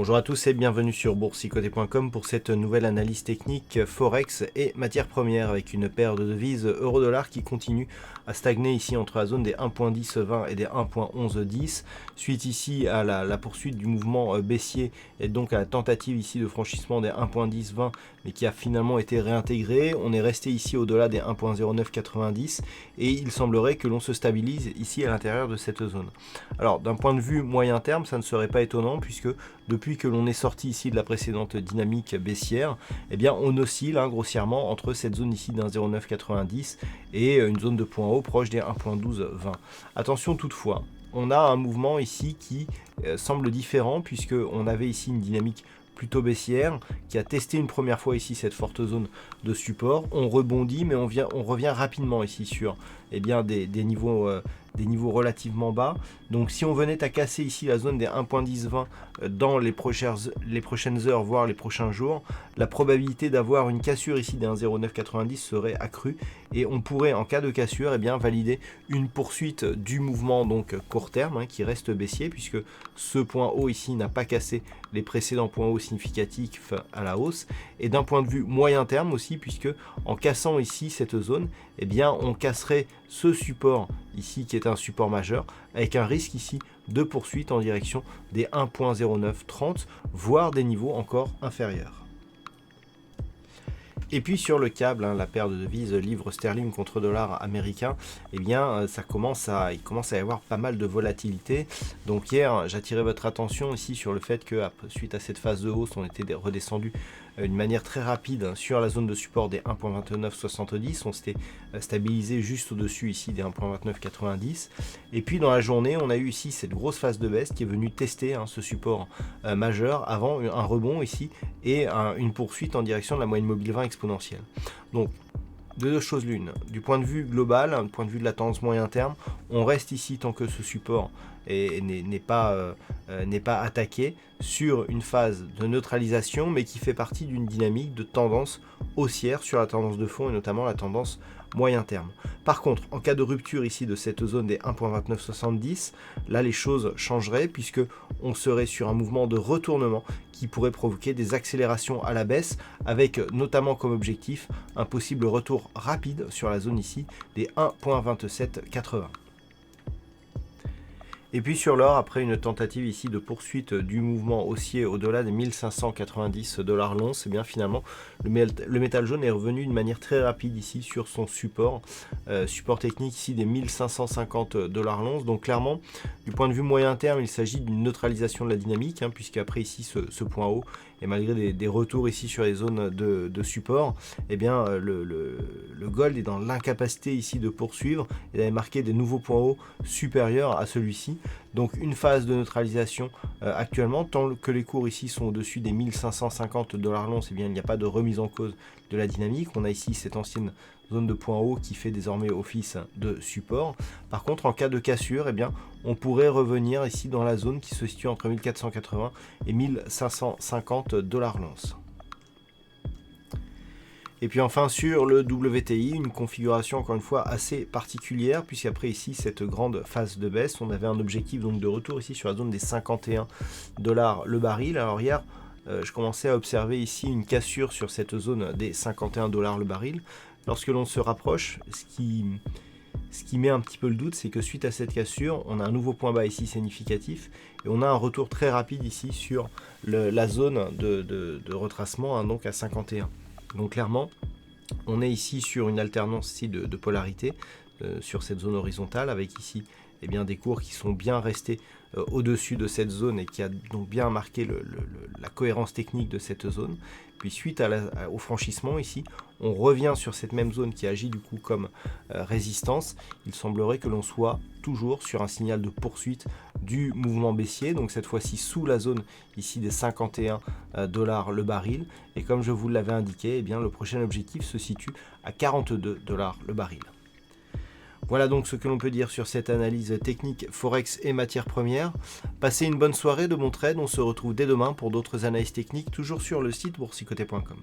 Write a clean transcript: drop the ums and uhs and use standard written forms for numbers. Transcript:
Bonjour à tous et bienvenue sur boursicoté.com pour cette nouvelle analyse technique Forex et matières premières avec une paire de devises euro-dollar qui continue à stagner ici entre la zone des 1.1020 et des 1.1110 suite ici à la poursuite du mouvement baissier et donc à la tentative ici de franchissement des 1.1020 mais qui a finalement été réintégré. On est resté ici au-delà des 1.0990 et il semblerait que l'on se stabilise ici à l'intérieur de cette zone. Alors d'un point de vue moyen terme, ça ne serait pas étonnant puisque depuis que l'on est sorti ici de la précédente dynamique baissière, eh bien on oscille grossièrement entre cette zone ici d'un 0,990 et une zone de point haut proche des 1,1220. Attention toutefois, on a un mouvement ici qui semble différent puisque on avait ici une dynamique plutôt baissière qui a testé une première fois ici cette forte zone de support. On rebondit mais on revient rapidement ici sur des niveaux relativement bas. Donc si on venait à casser ici la zone des 1.1020 dans les prochaines heures, voire les prochains jours, la probabilité d'avoir une cassure ici des 1.0990 serait accrue et on pourrait en cas de cassure valider une poursuite du mouvement donc court terme qui reste baissier puisque ce point haut ici n'a pas cassé les précédents points hauts significatifs à la hausse, et d'un point de vue moyen terme aussi puisque en cassant ici cette zone, on casserait ce support ici qui est un support majeur avec un risque ici de poursuite en direction des 1.0930 voire des niveaux encore inférieurs. Et puis sur le câble, la paire de devises livre sterling contre dollar américain, il commence à y avoir pas mal de volatilité. Donc hier, j'attirais votre attention ici sur le fait que suite à cette phase de hausse, on était redescendu d'une manière très rapide sur la zone de support des 1.2970. On s'était stabilisé juste au-dessus ici des 1.2990. Et puis dans la journée, on a eu ici cette grosse phase de baisse qui est venue tester ce support majeur avant un rebond ici et une poursuite en direction de la moyenne mobile 20 exponentielle. Donc de deux choses l'une, du point de vue global, du point de vue de la tendance moyen terme, on reste ici tant que ce support n'est pas attaqué sur une phase de neutralisation mais qui fait partie d'une dynamique de tendance haussière sur la tendance de fond et notamment la tendance moyen terme. Par contre, en cas de rupture ici de cette zone des 1.2970, là les choses changeraient puisque on serait sur un mouvement de retournement qui pourrait provoquer des accélérations à la baisse avec notamment comme objectif un possible retour rapide sur la zone ici des 1.2780. Et puis sur l'or, après une tentative ici de poursuite du mouvement haussier au-delà des 1590 $ l'once, finalement le métal jaune est revenu d'une manière très rapide ici sur son support technique ici des 1550 $ l'once. Donc clairement, du point de vue moyen terme, il s'agit d'une neutralisation de la dynamique, puisqu'après ici ce point haut, et malgré des retours ici sur les zones de support, le gold est dans l'incapacité ici de poursuivre et d'aller marquer des nouveaux points hauts supérieurs à celui-ci. Donc une phase de neutralisation actuellement, tant que les cours ici sont au-dessus des 1550 $ l'once, il n'y a pas de remise en cause de la dynamique. On a ici cette ancienne zone de point haut qui fait désormais office de support. Par contre, en cas de cassure, on pourrait revenir ici dans la zone qui se situe entre 1480 et 1550 $ l'once. Et puis enfin sur le WTI, une configuration encore une fois assez particulière puisqu'après ici cette grande phase de baisse, on avait un objectif donc de retour ici sur la zone des 51 $ le baril. Alors hier, je commençais à observer ici une cassure sur cette zone des 51 $ le baril. Lorsque l'on se rapproche, ce qui met un petit peu le doute, c'est que suite à cette cassure, on a un nouveau point bas ici significatif et on a un retour très rapide ici sur la zone de retracement, donc à 51. Donc clairement, on est ici sur une alternance ici de polarité sur cette zone horizontale avec ici des cours qui sont bien restés au-dessus de cette zone et qui a donc bien marqué la cohérence technique de cette zone. Puis suite au franchissement ici, on revient sur cette même zone qui agit du coup comme résistance. Il semblerait que l'on soit toujours sur un signal de poursuite du mouvement baissier, donc cette fois-ci sous la zone ici des 51 $ le baril. Et comme je vous l'avais indiqué, le prochain objectif se situe à 42 $ le baril. Voilà donc ce que l'on peut dire sur cette analyse technique Forex et matières premières. Passez une bonne soirée, de bons trades, on se retrouve dès demain pour d'autres analyses techniques, toujours sur le site boursicoté.com.